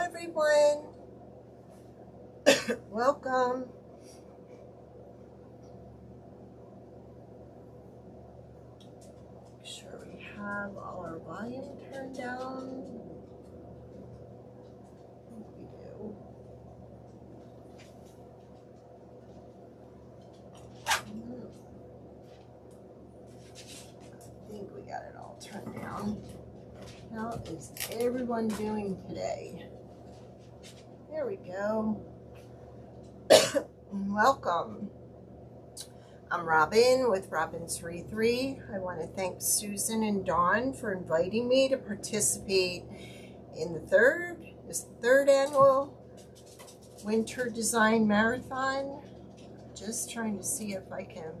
everyone. Welcome. Make sure we have all our volume turned down. I think we do. I think we got it all turned down. How is everyone doing today? There we go. Welcome. I'm Robin with robinswreathery. I want to thank Susan and Dawn for inviting me to participate in the third annual Winter Design Marathon. Just trying to see if I can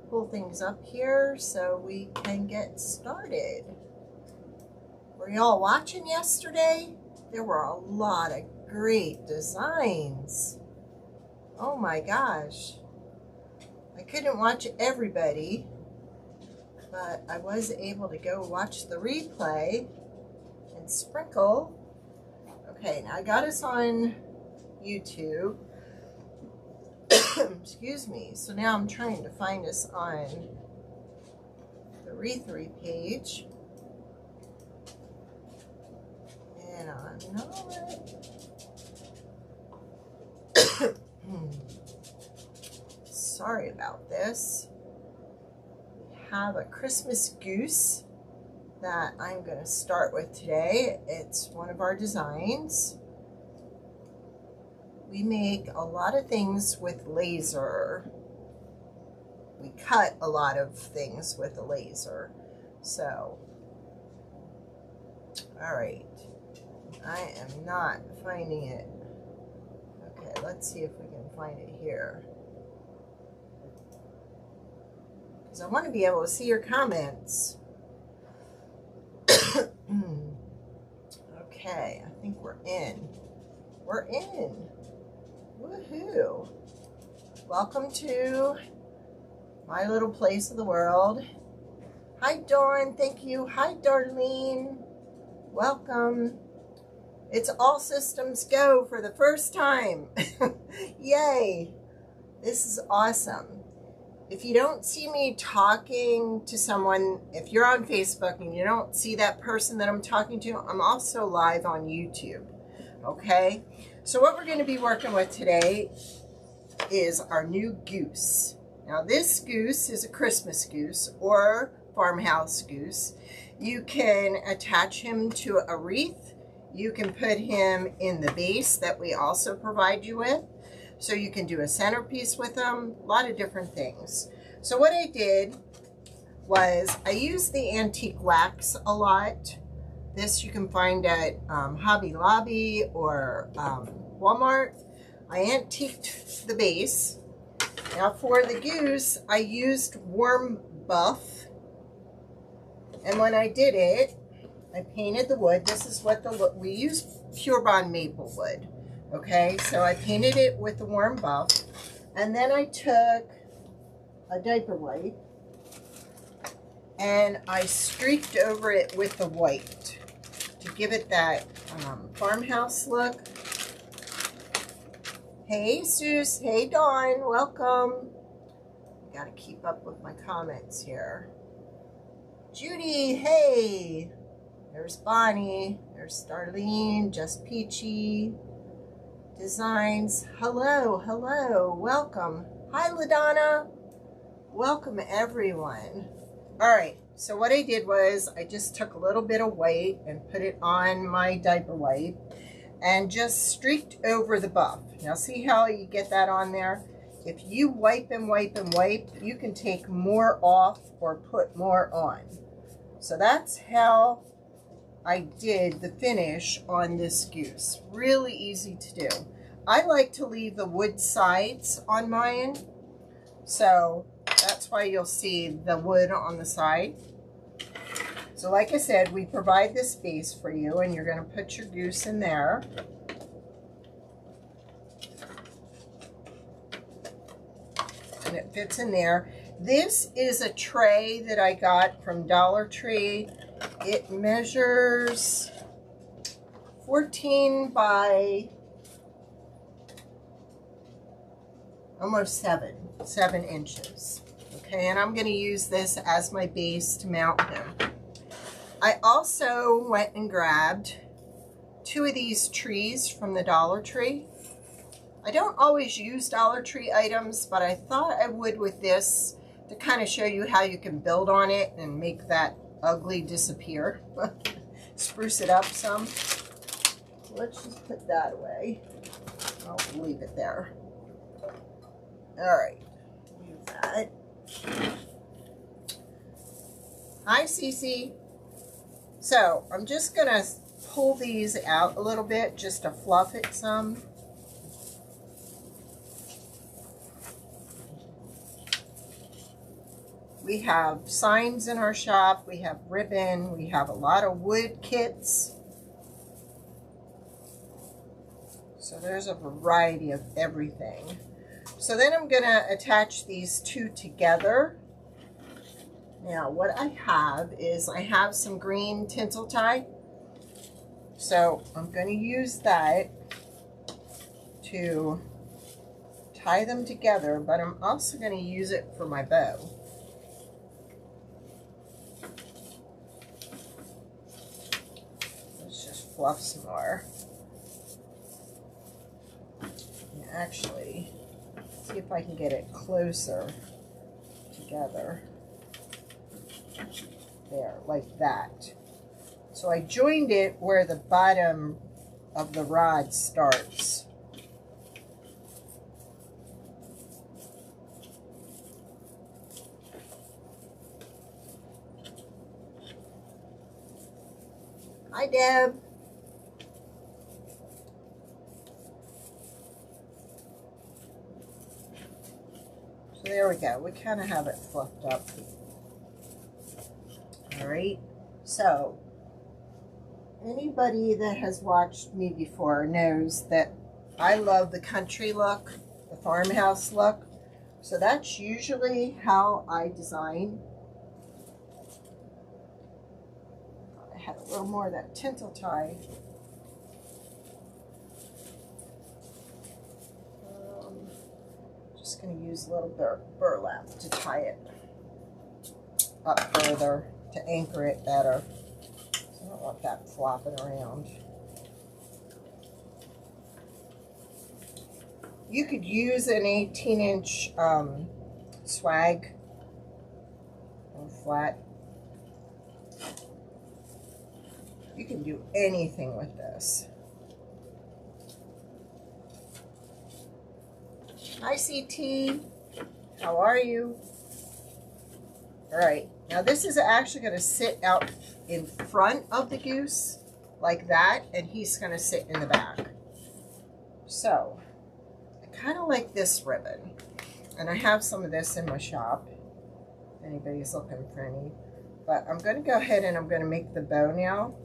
pull things up here so we can get started. Were y'all watching yesterday? There were a lot of great designs. Oh my gosh. I couldn't watch everybody, but I was able to go watch the replay and sprinkle. Okay, now I got us on YouTube. Excuse me. So now I'm trying to find us on the Wreathery page. And I'm not. Sorry about this. We have a Christmas goose that I'm going to start with today. It's one of our designs. We make a lot of things with laser. We cut a lot of things with a laser. So, all right. I am not finding it. Okay, let's see if we can find it here. Because I want to be able to see your comments. Okay, I think we're in. We're in. Woohoo. Welcome to my little place of the world. Hi, Dawn. Thank you. Hi, Darlene. Welcome. It's all systems go for the first time. Yay. This is awesome. If you don't see me talking to someone, if you're on Facebook and you don't see that person that I'm talking to, I'm also live on YouTube. Okay? So what we're going to be working with today is our new goose. Now this goose is a Christmas goose or farmhouse goose. You can attach him to a wreath. You can put him in the base that we also provide you with. So you can do a centerpiece with them, a lot of different things. So what I did was I used the antique wax a lot. This you can find at Hobby Lobby or Walmart. I antiqued the base. Now for the goose, I used warm buff. And when I did it, I painted the wood. This is what we use Pure Bond maple wood. Okay, so I painted it with the warm buff. And then I took a diaper wipe and I streaked over it with the white to give it that farmhouse look. Hey, Sus. Hey, Dawn. Welcome. Got to keep up with my comments here. Judy, hey. There's Bonnie. There's Darlene. Just Peachy. Designs. Hello, hello. Welcome. Hi, LaDonna. Welcome, everyone. All right. So what I did was I just took a little bit of white and put it on my diaper wipe and just streaked over the buff. Now see how you get that on there? If you wipe and wipe and wipe, you can take more off or put more on. So that's how I did the finish on this goose. Really easy to do. I like to leave the wood sides on mine. So that's why you'll see the wood on the side. So like I said, we provide this space for you and you're going to put your goose in there. And it fits in there. This is a tray that I got from Dollar Tree. It measures 14 by almost 7 inches. Okay, and I'm going to use this as my base to mount him. I also went and grabbed 2 of these trees from the Dollar Tree. I don't always use Dollar Tree items, but I thought I would with this to kind of show you how you can build on it and make that ugly disappear. Spruce it up some. Let's just put that away. I'll leave it there. All right, leave that. Hi, Cece. So I'm just gonna pull these out a little bit just to fluff it some. We have signs in our shop, we have ribbon, we have a lot of wood kits. So there's a variety of everything. So then I'm going to attach these 2 together. Now what I have is I have some green tinsel tie. So I'm going to use that to tie them together, but I'm also going to use it for my bow. Let's just fluff some more. And actually, see if I can get it closer together. There, like that. So I joined it where the bottom of the rod starts. Hi, Deb. So there we go. We kind of have it fluffed up. All right. So anybody that has watched me before knows that I love the country look, the farmhouse look. So that's usually how I design. I had a little more of that tinsel tie. Just going to use a little burlap to tie it up further to anchor it better. I don't want that flopping around. You could use an 18-inch swag or flat. You can do anything with this. Hi, CT. How are you? All right. Now this is actually going to sit out in front of the goose like that, and he's going to sit in the back. So I kind of like this ribbon, and I have some of this in my shop if anybody's looking for any. But I'm going to go ahead and I'm going to make the bow now.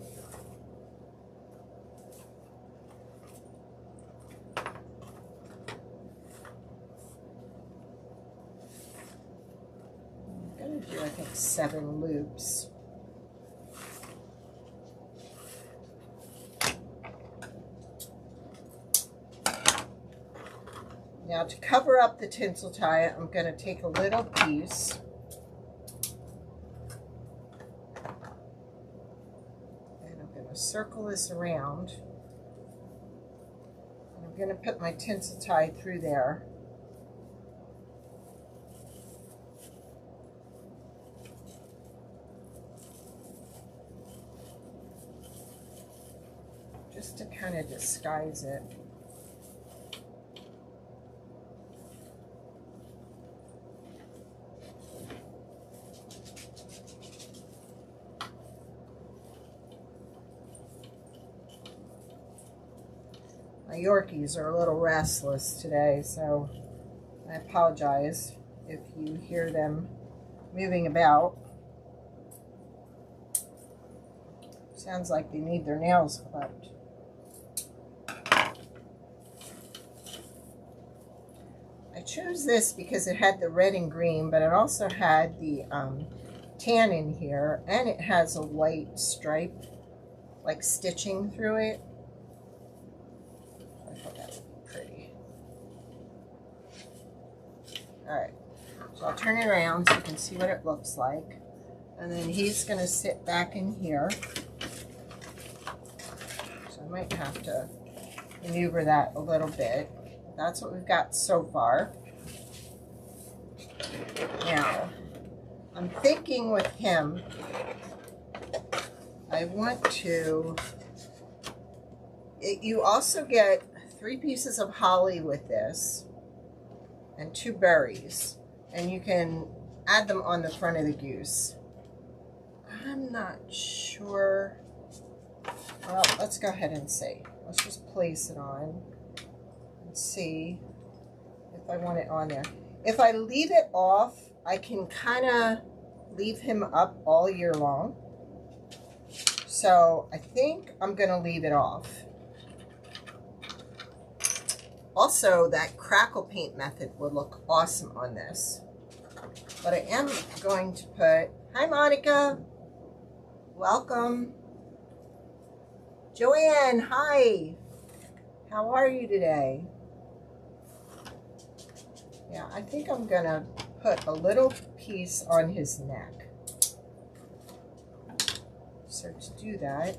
Do I think 7 loops. Now to cover up the tinsel tie, I'm going to take a little piece and I'm going to circle this around, and I'm going to put my tinsel tie through there. Just to kind of disguise it. My Yorkies are a little restless today, so I apologize if you hear them moving about. Sounds like they need their nails clipped. I chose this because it had the red and green, but it also had the tan in here, and it has a white stripe, like stitching through it. I thought that would be pretty. Alright, so I'll turn it around so you can see what it looks like. And then he's going to sit back in here. So I might have to maneuver that a little bit. That's what we've got so far. Now, I'm thinking with him, I want to, you also get 3 pieces of holly with this and 2 berries, and you can add them on the front of the goose. I'm not sure. Well, let's go ahead and see. Let's just place it on and see if I want it on there. If I leave it off, I can kind of leave him up all year long. So I think I'm going to leave it off. Also, that crackle paint method would look awesome on this. But I am going to put, hi Monica, welcome. Joanne, hi. How are you today? Yeah, I think I'm going to put a little piece on his neck. So to do that,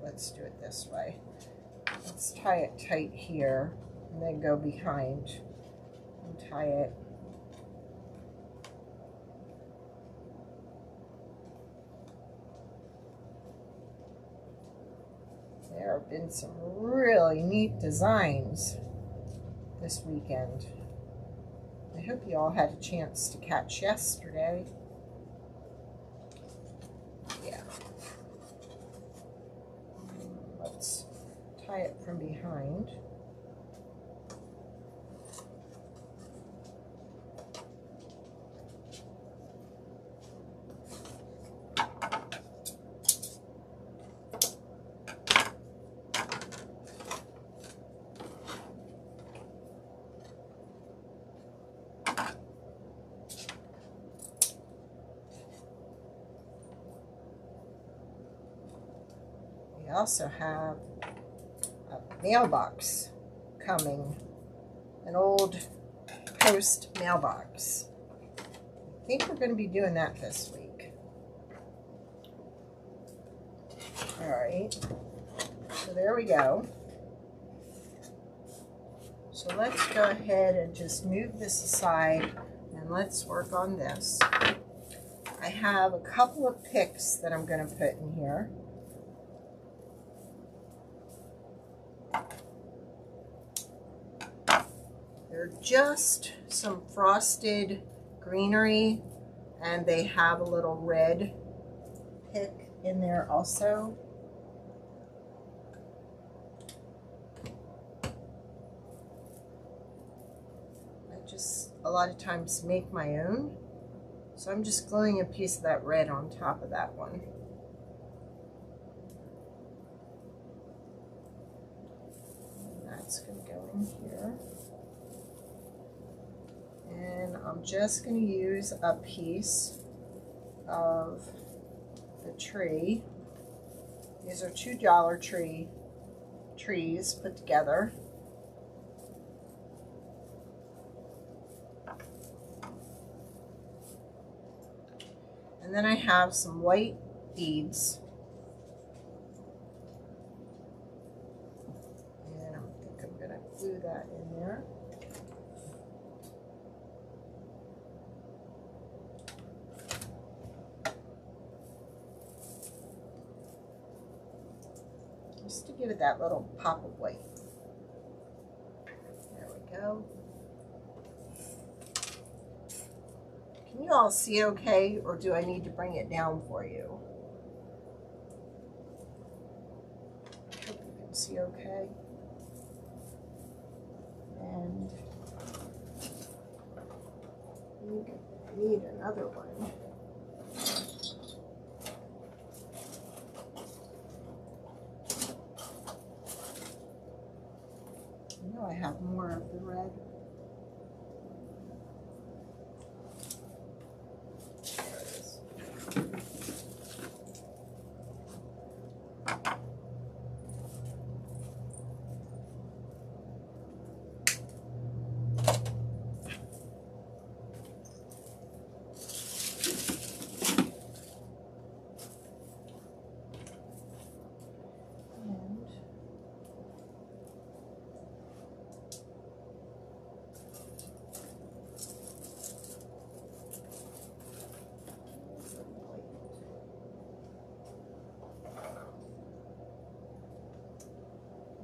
let's do it this way. Let's tie it tight here and then go behind and tie it. There have been some really neat designs this weekend. I hope you all had a chance to catch yesterday. Yeah. Let's tie it from behind. We also have a mailbox coming, an old post mailbox. I think we're going to be doing that this week. All right, so there we go. So let's go ahead and just move this aside and let's work on this. I have a couple of picks that I'm going to put in here. They're just some frosted greenery, and they have a little red pick in there also. I just a lot of times make my own, so I'm just gluing a piece of that red on top of that one. And that's going to go in here. And I'm just going to use a piece of the tree. These are two Dollar Tree trees put together. And then I have some white beads. And I think I'm going to glue that in there. Just to give it that little pop of white. There we go. Can you all see okay, or do I need to bring it down for you? I hope you can see okay. And need another one. of the red. There it is.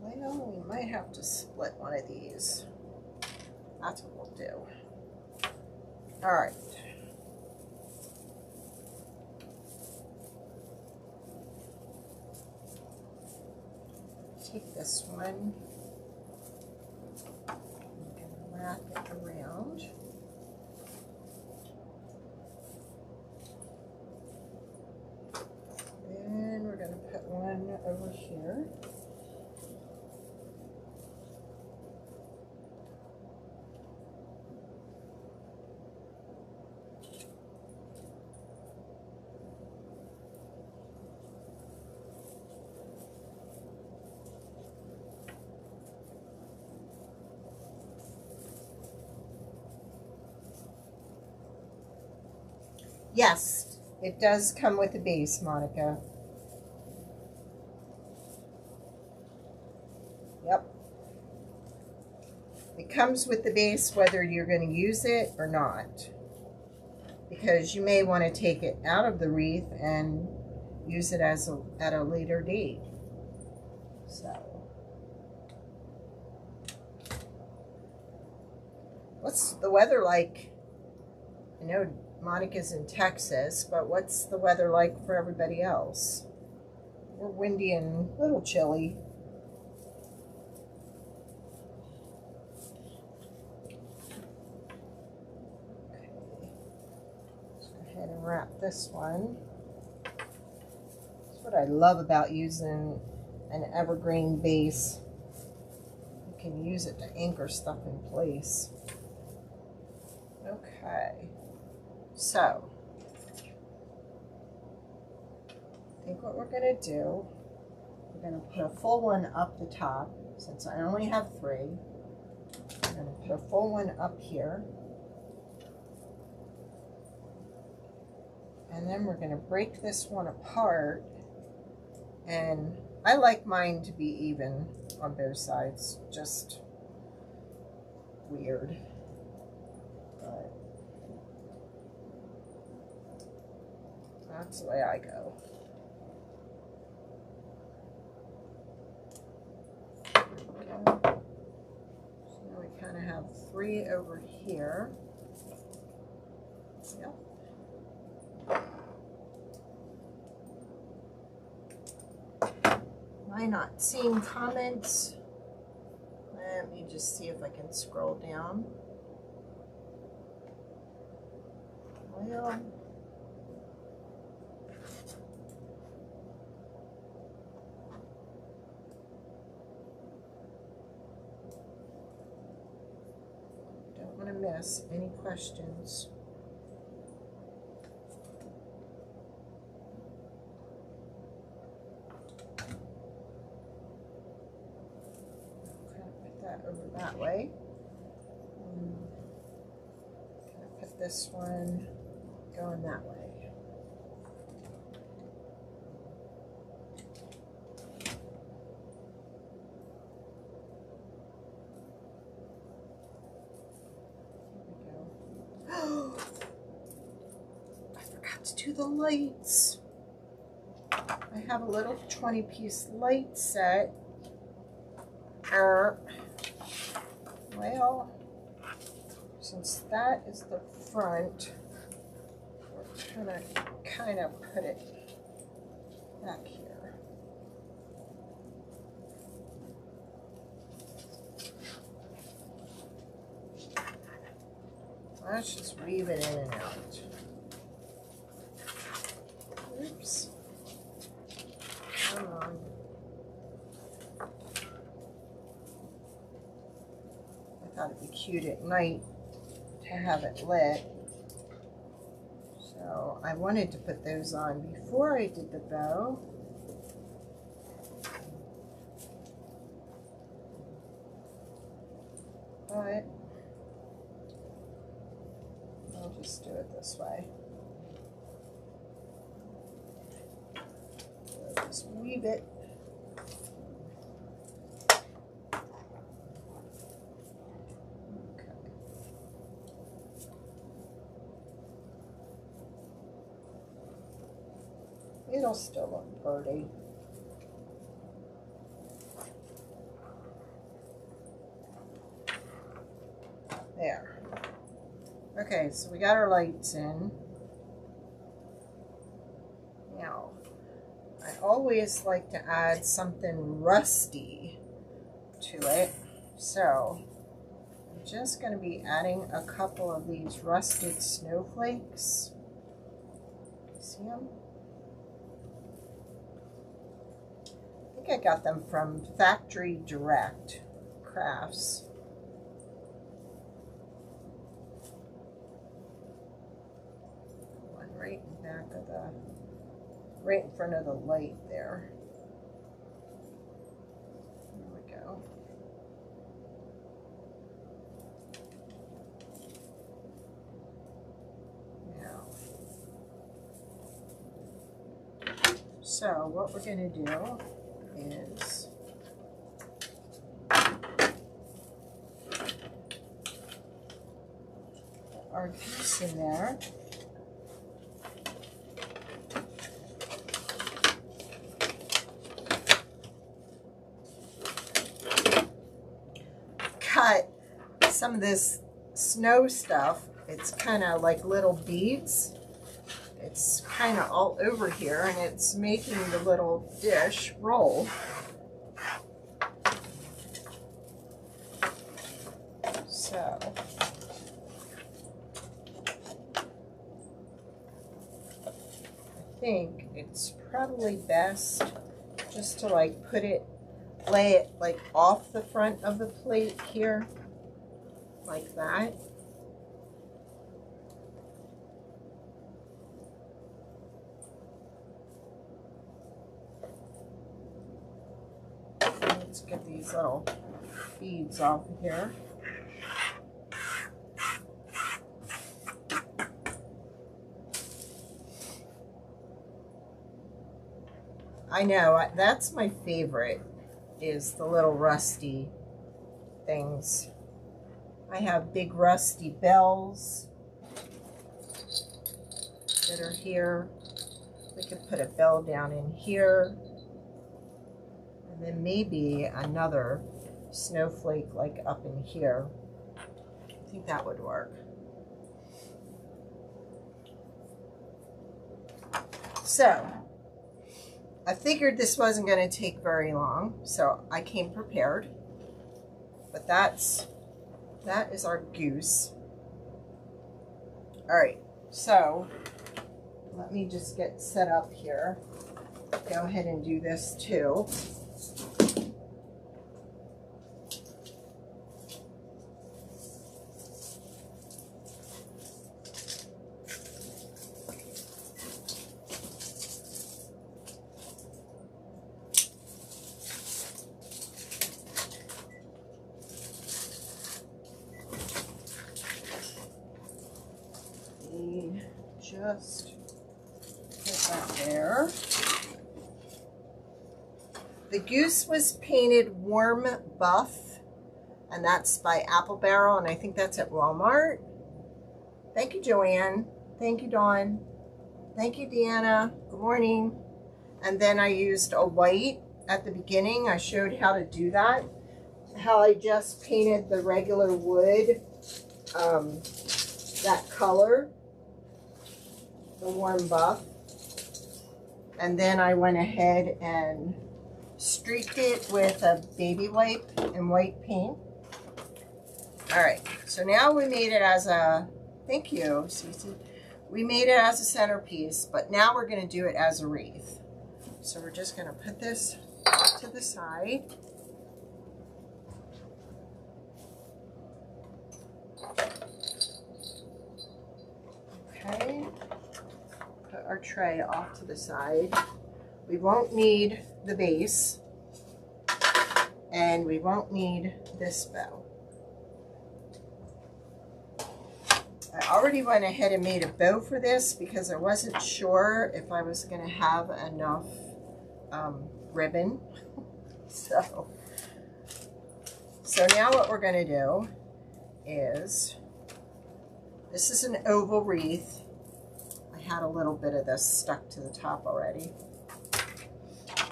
Well, we might have to split one of these. That's what we'll do. All right. Take this one. I'm going to wrap it around. Then we're going to put one over here. Yes, it does come with a base, Monica. Yep. It comes with the base whether you're going to use it or not. Because you may want to take it out of the wreath and use it as at a later date. So, what's the weather like? I know Monica's in Texas, but what's the weather like for everybody else? We're windy and a little chilly. Okay. Let's go ahead and wrap this one. That's what I love about using an evergreen base. You can use it to anchor stuff in place. Okay. So, I think what we're going to do, we're going to put a full one up the top. Since I only have 3, I'm going to put a full one up here. And then we're going to break this one apart. And I like mine to be even on both sides. Just weird. But that's the way I go. Okay. So now we kind of have 3 over here. Yep. Am I not seeing comments? Let me just see if I can scroll down. Well, don't want to miss any questions. Over that way. Put this one going that way. Here we go. I forgot to do the lights. I have a little 20-piece light set. Well, since that is the front, we're gonna kind of put it back here. Let's just weave it in and out. Oops. Come on. thought it'd be cute at night to have it lit. So I wanted to put those on before I did the bow. But I'll just do it this way. So just weave it. Okay. It'll still look pretty. There. Okay, so we got our lights in. Now, I always like to add something rusty to it. So, I'm just going to be adding a couple of these rusted snowflakes. See them? I think I got them from Factory Direct Crafts. Right in back of the, right in front of the light there. There we go. Now, so what we're going to do is put our goose in there. Cut some of this snow stuff. It's kind of like little beads. It's kind of all over here, and it's making the little dish roll. So I think it's probably best just to like lay it like off the front of the plate here, like that. Let's get these little beads off of here. I know, that's my favorite, is the little rusty things. I have big rusty bells that are here. We could put a bell down in here. And then maybe another snowflake like up in here. I think that would work. So, I figured this wasn't going to take very long, so I came prepared. But that is our goose. All right, so let me just get set up here. Go ahead and do this too. Just put that there. The goose was painted warm buff, and that's by Apple Barrel, and I think that's at Walmart. Thank you, Joanne. Thank you, Dawn. Thank you, Deanna. Good morning. And then I used a white at the beginning. I showed how to do that. How I just painted the regular wood, that color. The warm buff, and then I went ahead and streaked it with a baby wipe and white paint. All right, so now we made it as a, thank you, Cece. We made it as a centerpiece, but now we're going to do it as a wreath. So we're just going to put this off to the side. our tray off to the side. We won't need the base, and we won't need this bow. I already went ahead and made a bow for this because I wasn't sure if I was going to have enough ribbon. So now what we're going to do is, this is an oval wreath. I had a little bit of this stuck to the top already.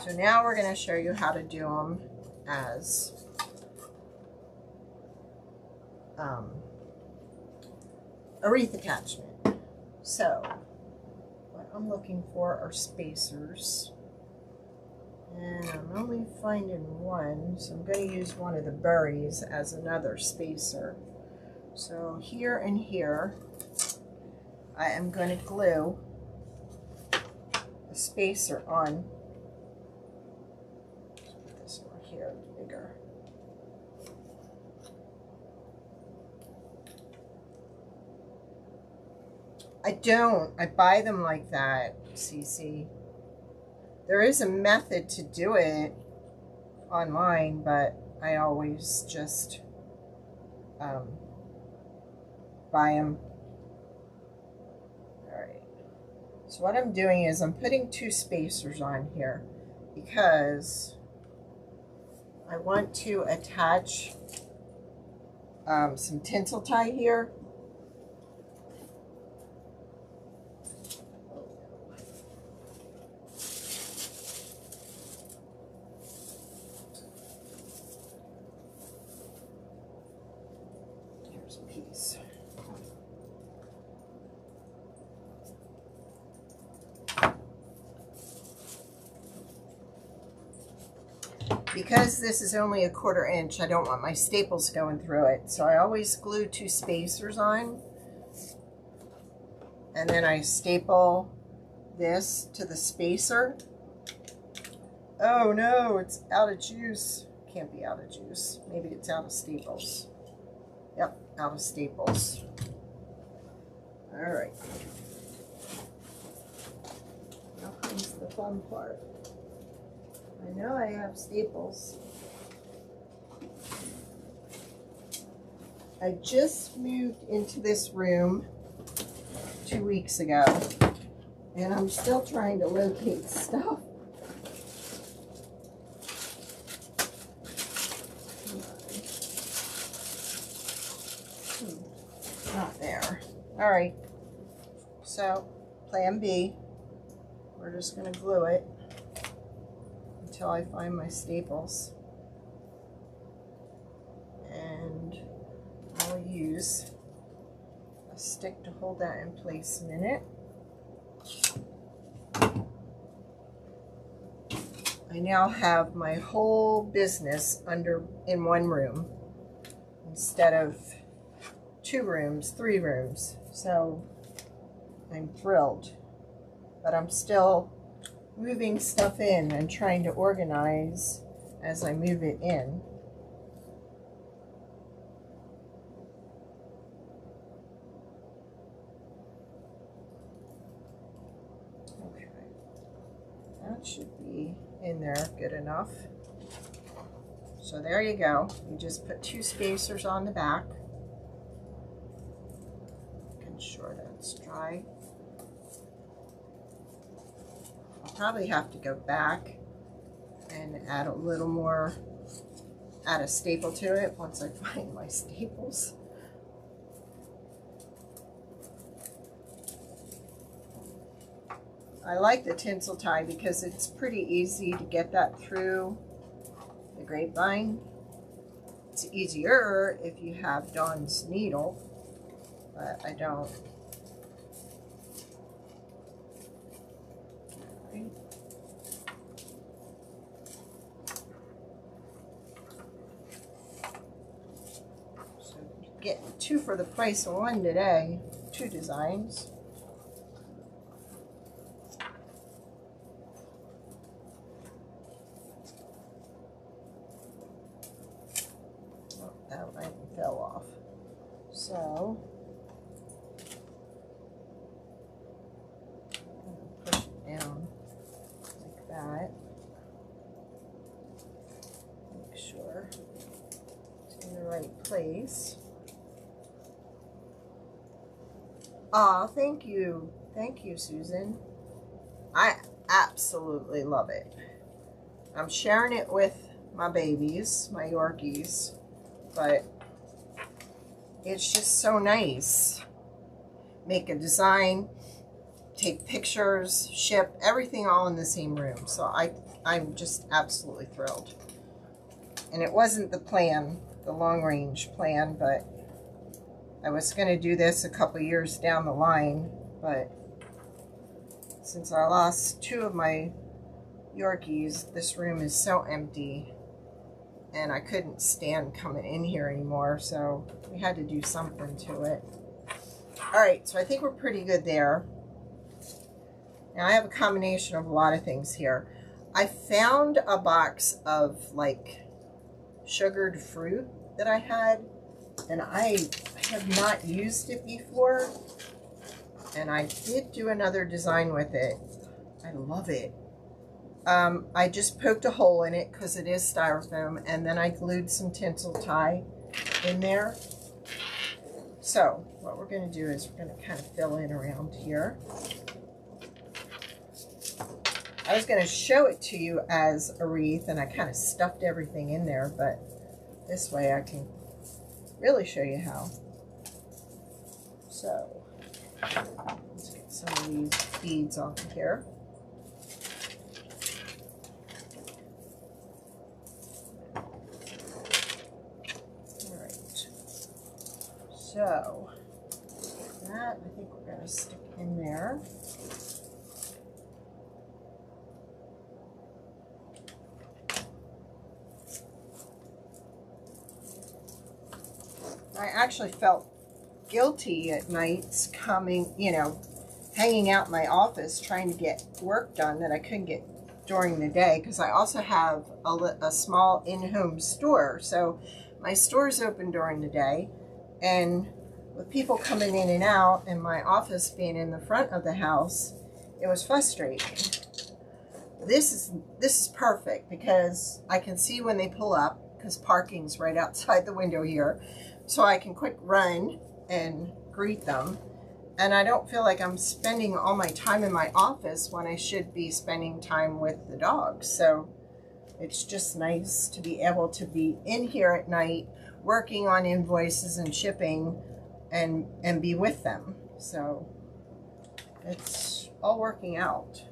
So now we're going to show you how to do them as a wreath attachment. So what I'm looking for are spacers, and I'm only finding one, so I'm going to use one of the berries as another spacer. So here and here I am going to glue a spacer on. Let's put this over here, bigger. I buy them like that, Cece. There is a method to do it online, but I always just buy them. Alright. So what I'm doing is I'm putting 2 spacers on here because I want to attach some tinsel tie here. Piece. Because this is only a 1/4 inch, I don't want my staples going through it, so I always glue 2 spacers on, and then I staple this to the spacer. Oh no, it's out of juice. Can't be out of juice. Maybe it's out of staples. Yep, out of staples. All right. Now comes the fun part. I know I have staples. I just moved into this room 2 weeks ago, and I'm still trying to locate stuff. Not there. All right, so plan B, we're just going to glue it until I find my staples, and I'll use a stick to hold that in place a minute. I now have my whole business in one room instead of 2 rooms, 3 rooms. So I'm thrilled, but I'm still moving stuff in and trying to organize as I move it in. Okay, that should be in there good enough. So there you go. You just put 2 spacers on the back. Sure that's dry. I'll probably have to go back and add a little more, add a staple to it once I find my staples. I like the tinsel tie because it's pretty easy to get that through the grapevine. It's easier if you have Dawn's needle, but I don't. Right. So you get 2 for the price of 1 today, 2 designs. Oh, that one fell off. So place. Aw, thank you. Thank you, Susan. I absolutely love it. I'm sharing it with my babies, my Yorkies, but it's just so nice. Make a design, take pictures, ship, everything all in the same room. So I'm just absolutely thrilled. And it wasn't the plan, the long range plan, but I was going to do this a couple years down the line, but since I lost 2 of my Yorkies, this room is so empty and I couldn't stand coming in here anymore, so we had to do something to it. All right, so I think we're pretty good there. Now I have a combination of a lot of things here. I found a box of like sugared fruit that I had, and I have not used it before, and I did do another design with it. I love it. I just poked a hole in it because it is styrofoam, and then I glued some tinsel tie in there. So what we're going to do is we're going to kind of fill in around here. I was going to show it to you as a wreath, and I kind of stuffed everything in there, but this way I can really show you how. So let's get some of these beads off of here. All right. So that I think we're going to stick in there. I actually felt guilty at nights coming, you know, hanging out in my office trying to get work done that I couldn't get during the day, because I also have a small in-home store. So my store's open during the day, and with people coming in and out and my office being in the front of the house, it was frustrating. This is perfect because I can see when they pull up, because parking's right outside the window here. So I can quick run and greet them. And I don't feel like I'm spending all my time in my office when I should be spending time with the dogs. So it's just nice to be able to be in here at night working on invoices and shipping and be with them. So it's all working out.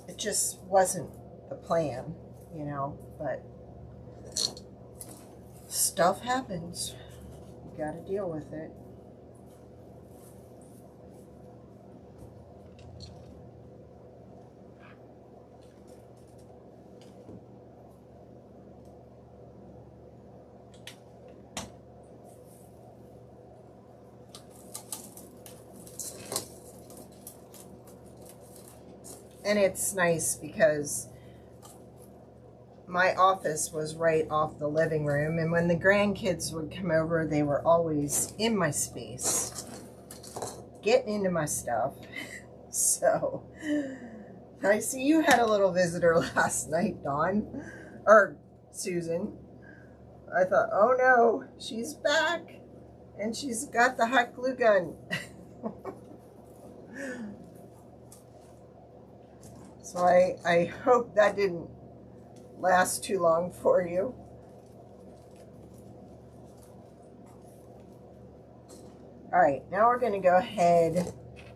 It just wasn't the plan, you know, but stuff happens. You got to deal with it. And it's nice because my office was right off the living room, and when the grandkids would come over, they were always in my space, getting into my stuff. So I see you had a little visitor last night, Dawn, or Susan. I thought, oh no, she's back, and she's got the hot glue gun. So I hope that didn't last too long for you. All right, now we're going to go ahead,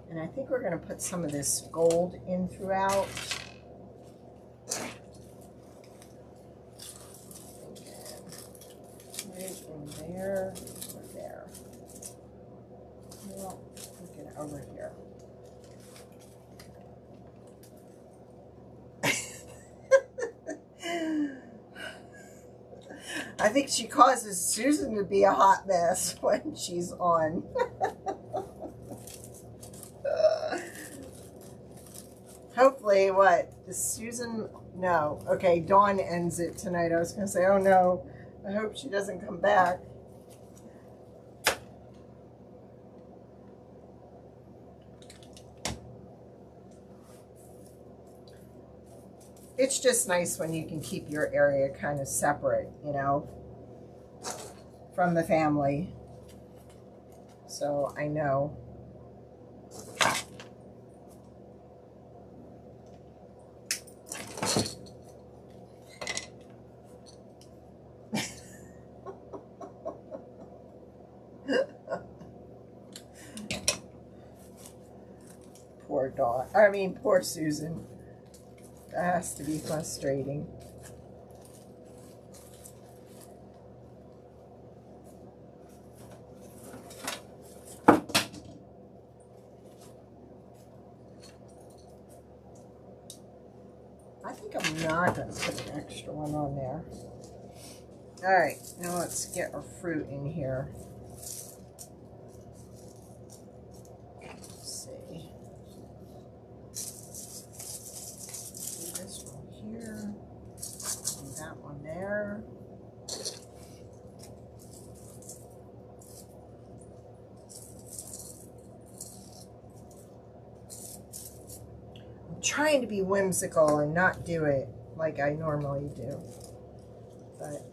and I think we're going to put some of this gold in throughout. Right in there, or there. Well, we'll get it over here. I think she causes Susan to be a hot mess when she's on. Hopefully, what? Does Susan? No. Okay, Dawn ends it tonight. I was going to say, oh no, I hope she doesn't come back. it's just nice when you can keep your area kind of separate, you know, from the family. So I know. Poor dog. I mean, poor Susan. That has to be frustrating. I think I'm not going to put an extra one on there. All right, now let's get our fruit in here. Let's see. Do this one here, and that one there. I'm trying to be whimsical and not do it like I normally do, but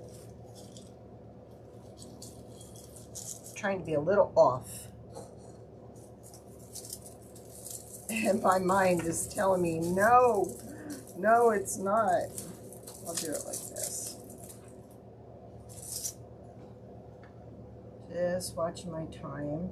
trying to be a little off. And my mind is telling me, no, no, it's not. I'll do it like this. Just watching my time.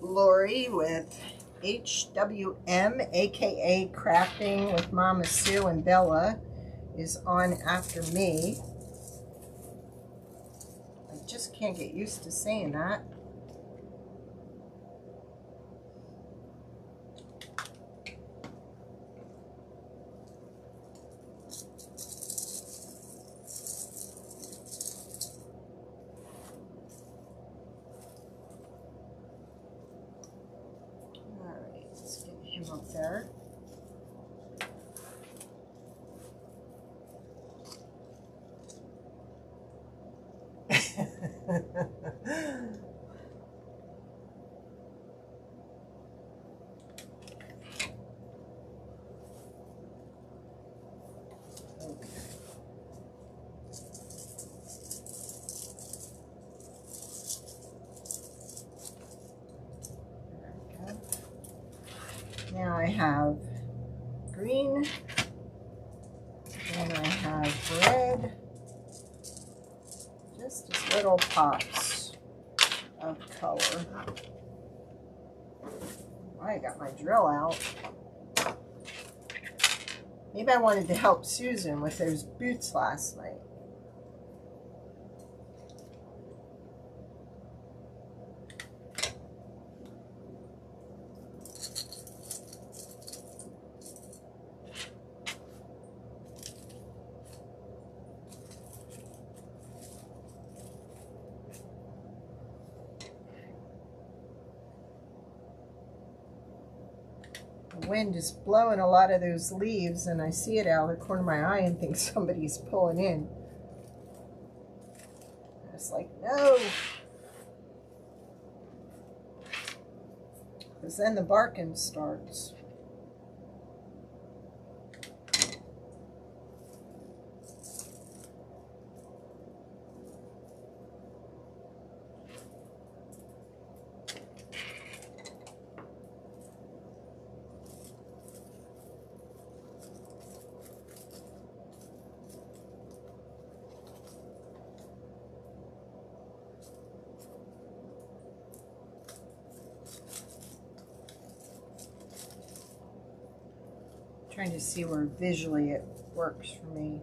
Lori with HWM, aka Crafting with Mama Sue and Bella, is on after me. I just can't get used to saying that. Up there. Now I have green, and I have red, just as little pops of color. I got my drill out. Maybe I wanted to help Susan with those boots last night. The wind is blowing a lot of those leaves, and I see it out of the corner of my eye and think somebody's pulling in. It's like, no. Because then the barking starts. Trying to see where visually it works for me.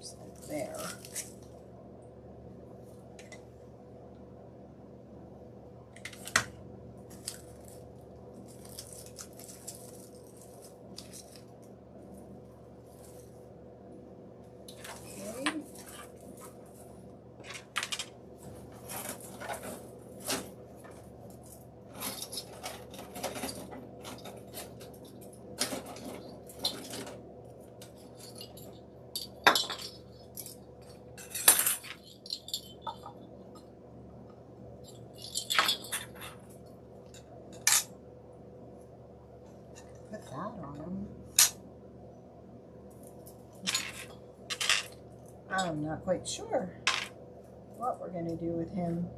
Just like there. put that on him. I'm not quite sure what we're going to do with him.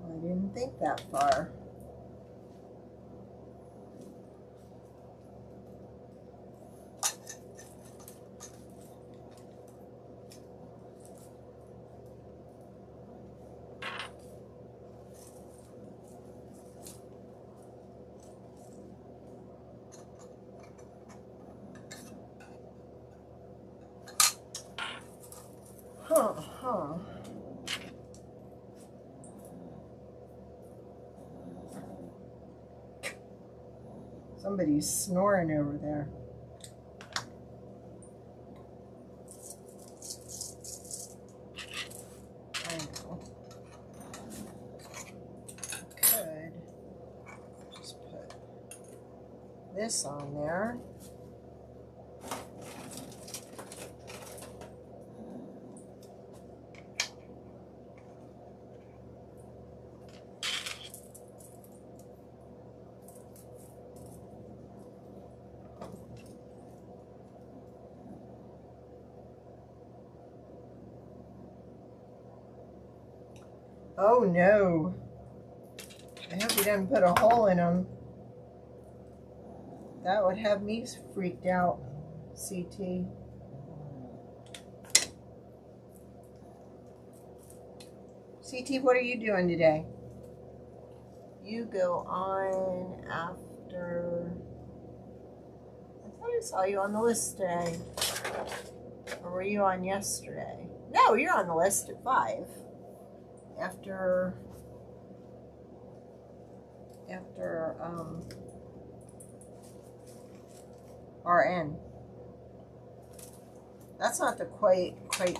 I didn't think that far. Huh. Somebody's snoring over there. I know. Could just put this on there. Oh no, I hope he didn't put a hole in him. That would have me freaked out, CT. CT, what are you doing today? You go on after, I thought I saw you on the list today. Or were you on yesterday? No, you're on the list at 5. After RN. That's not the quite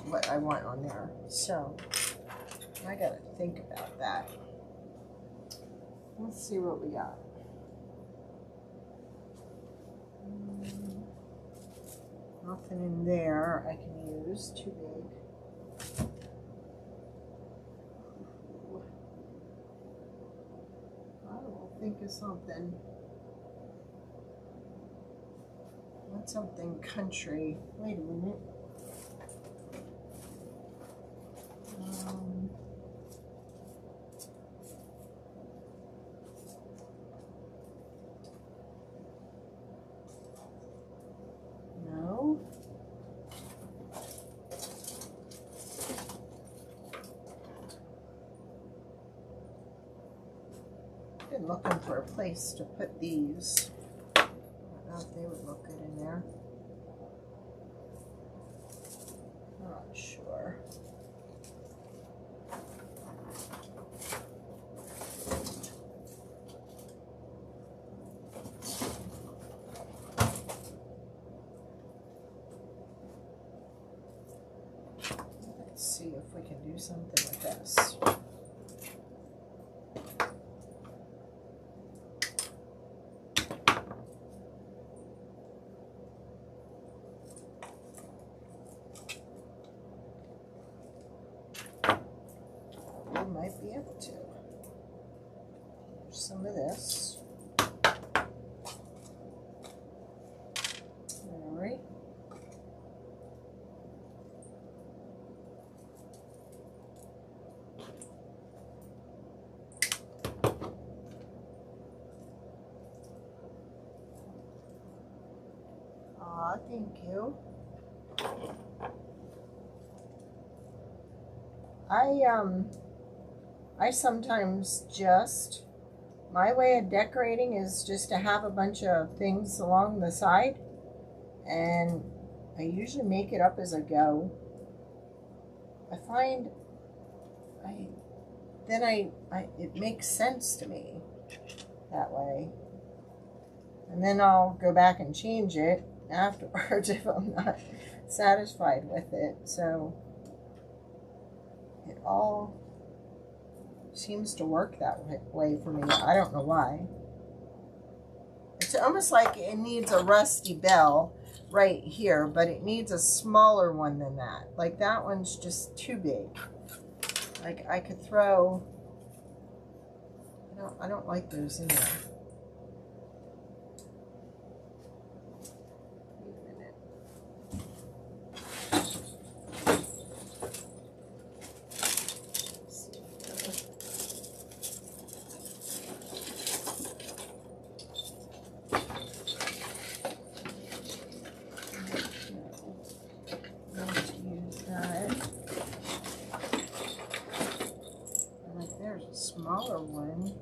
what I want on there. So I gotta think about that. Let's see what we got. Nothing in there I can use, too big. Think of something. What's something country? Wait a minute. No. Been looking for a place to put these. I don't know if they would look good in there. Not sure. Let's see if we can do something with this. Might be able to. Here's some of this. All right. Aw, thank you. I sometimes just, my way of decorating is just to have a bunch of things along the side, and I usually make it up as I go. I find it makes sense to me that way, and then I'll go back and change it afterwards if I'm not satisfied with it. So it all seems to work that way for me. I don't know why. It's almost like it needs a rusty bell right here, but it needs a smaller one than that. Like that one's just too big. Like I could throw, I don't like those in there. Smaller one.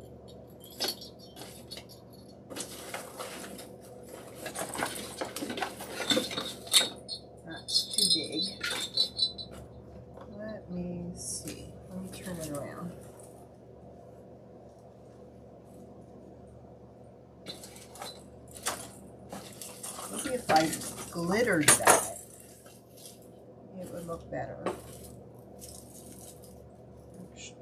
That's too big. Let me see. Let me turn it around. Maybe if I glittered that, it would look better. Actually.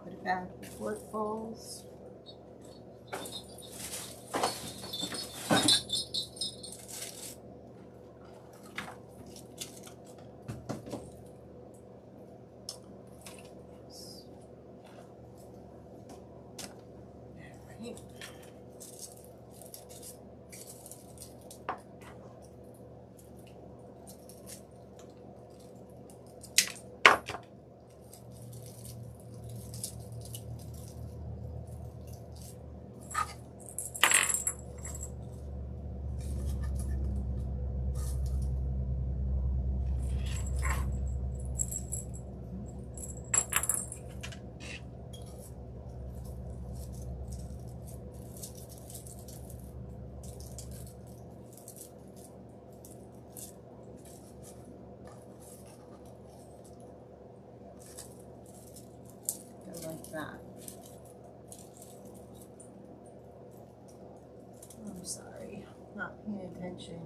Put it back before it falls. Like that. I'm sorry, not paying attention.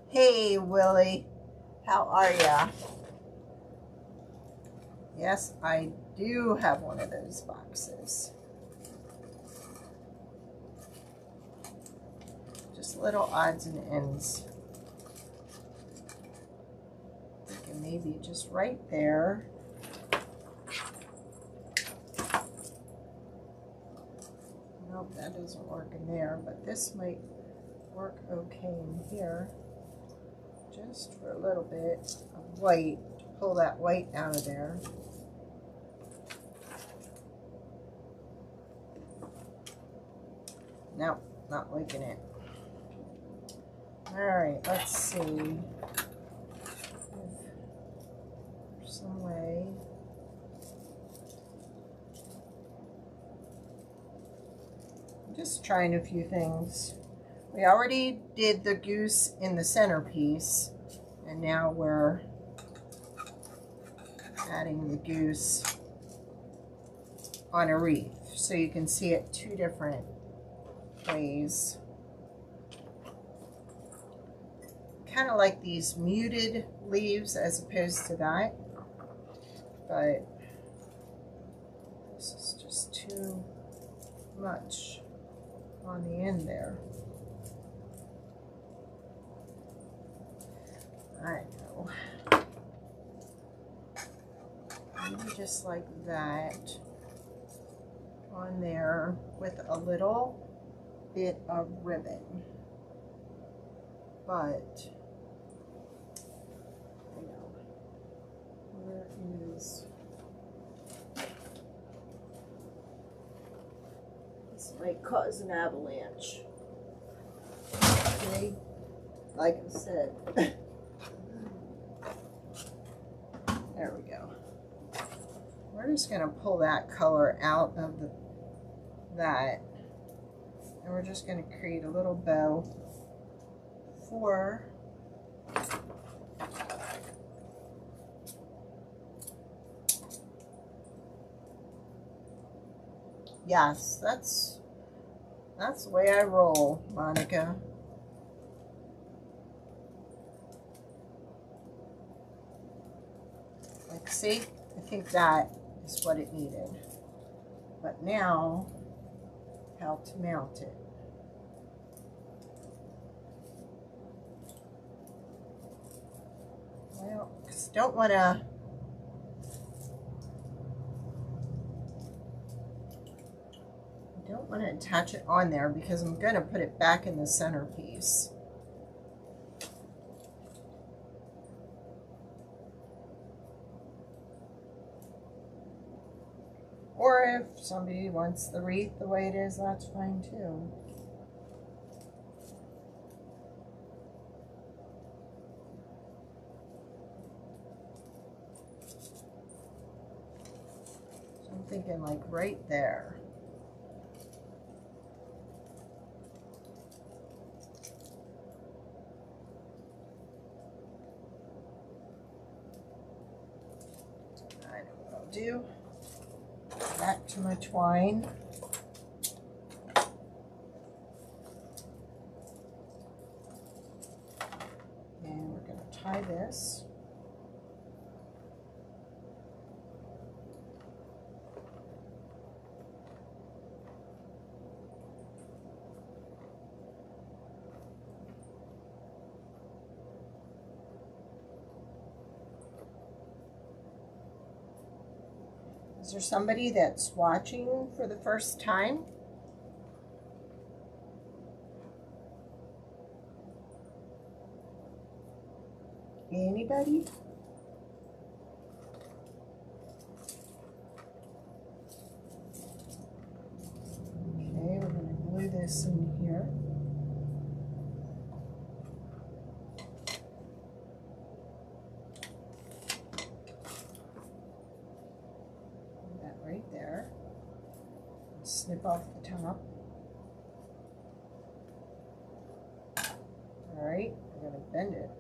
Hey Willie, how are ya? Yes, I do have one of those boxes. Just little odds and ends. Maybe just right there. Nope, that doesn't work in there, but this might work okay in here. Just for a little bit of white, to pull that white out of there. Nope, not liking it. All right, let's see. Some way. I'm just trying a few things. We already did the goose in the centerpiece, and now we're adding the goose on a wreath, so you can see it two different ways. Kind of like these muted leaves as opposed to that. But this is just too much on the end there. I know. Maybe just like that on there with a little bit of ribbon. But where is, this might cause an avalanche. Okay, like I said. There we go. We're just gonna pull that color out of that, and we're just gonna create a little bow for yes, that's the way I roll, Monica. Like, see, I think that is what it needed. But now, how to mount it. Well, because I don't want to attach it on there because I'm going to put it back in the centerpiece. Or if somebody wants the wreath the way it is, that's fine too. So I'm thinking like right there. I know what I'll do. Back to my twine. And we're going to tie this. Is there somebody that's watching for the first time? Anybody? Okay, we're going to glue this in here. Right there. Snip off the top. All right, I'm going to bend it.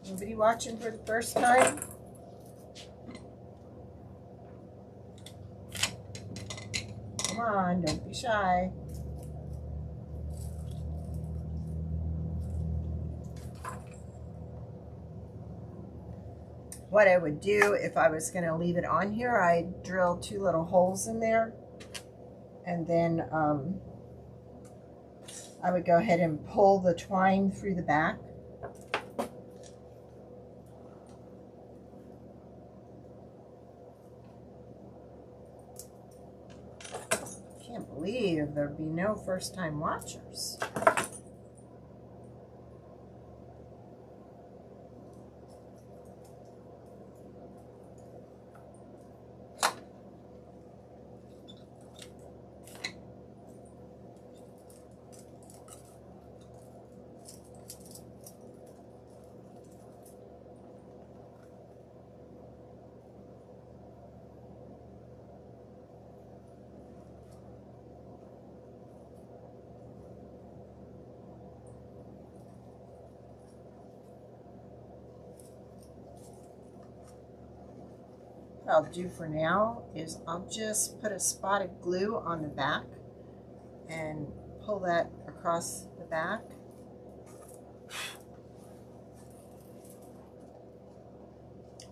Anybody watching for the first time? Come on, don't be shy. What I would do if I was going to leave it on here, I'd drill 2 little holes in there, and then I would go ahead and pull the twine through the back. Can't believe there'd be no first-time watchers. What I'll do for now is I'll just put a spot of glue on the back and pull that across the back.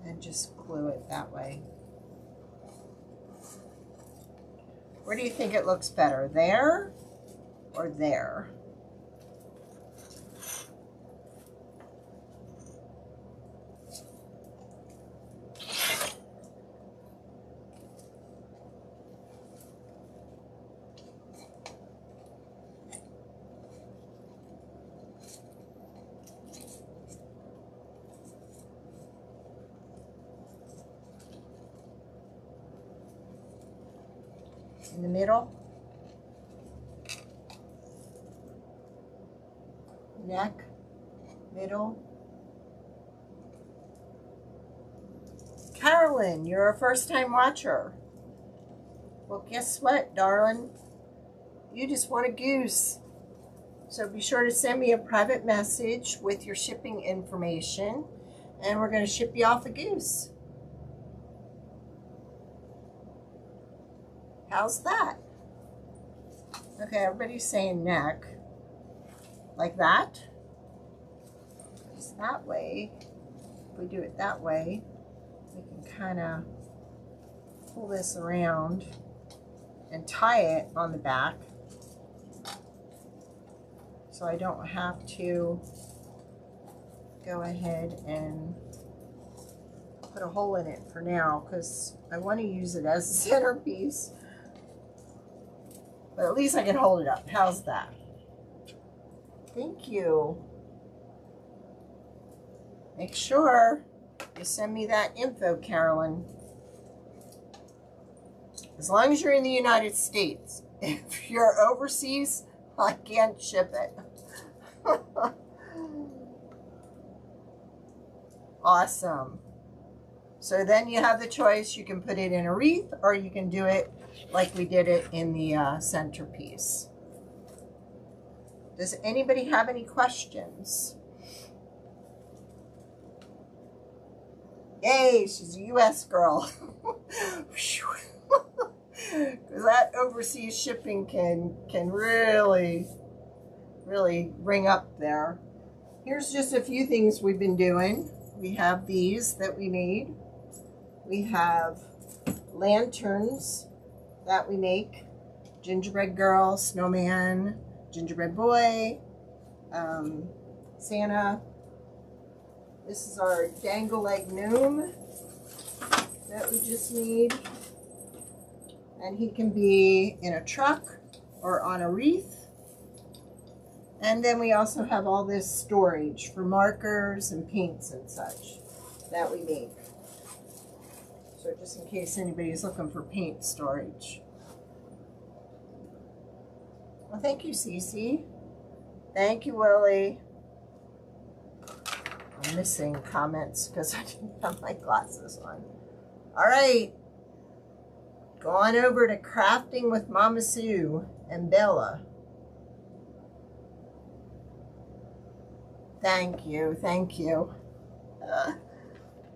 And just glue it that way. Where do you think it looks better? There or there? In the middle, neck, middle, Carolyn, you're a first-time watcher. Well, guess what, darling? You just want a goose. So be sure to send me a private message with your shipping information, and we're going to ship you off a goose. How's that? Okay, everybody's saying neck. Like that. It's that way. If we do it that way, we can kind of pull this around and tie it on the back, so I don't have to go ahead and put a hole in it for now, because I want to use it as a centerpiece. But at least I can hold it up. How's that? Thank you. Make sure you send me that info, Carolyn. As long as you're in the United States. If you're overseas, I can't ship it. Awesome. So then you have the choice. You can put it in a wreath, or you can do it like we did it in the centerpiece. Does anybody have any questions? Yay, she's a U.S. girl. Because that overseas shipping can really ring up there. Here's just a few things we've been doing. We have these that we made. We have lanterns that we make. Gingerbread girl, snowman, gingerbread boy, Santa. This is our dangle leg gnome that we just made. And he can be in a truck or on a wreath. And then we also have all this storage for markers and paints and such that we make. So just in case anybody's looking for paint storage. Well, thank you, Cece. Thank you, Willie. I'm missing comments because I didn't have my glasses on. All right. Go on over to Crafting with Mama Sue and Bella. Thank you, thank you.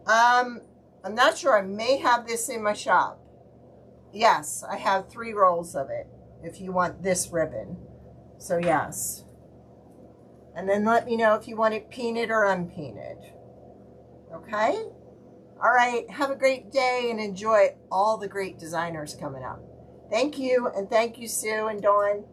I'm not sure. I may have this in my shop. Yes, I have 3 rolls of it if you want this ribbon. So yes. And then let me know if you want it painted or unpainted. Okay? All right, have a great day and enjoy all the great designers coming up. Thank you, and thank you, Sue and Dawn.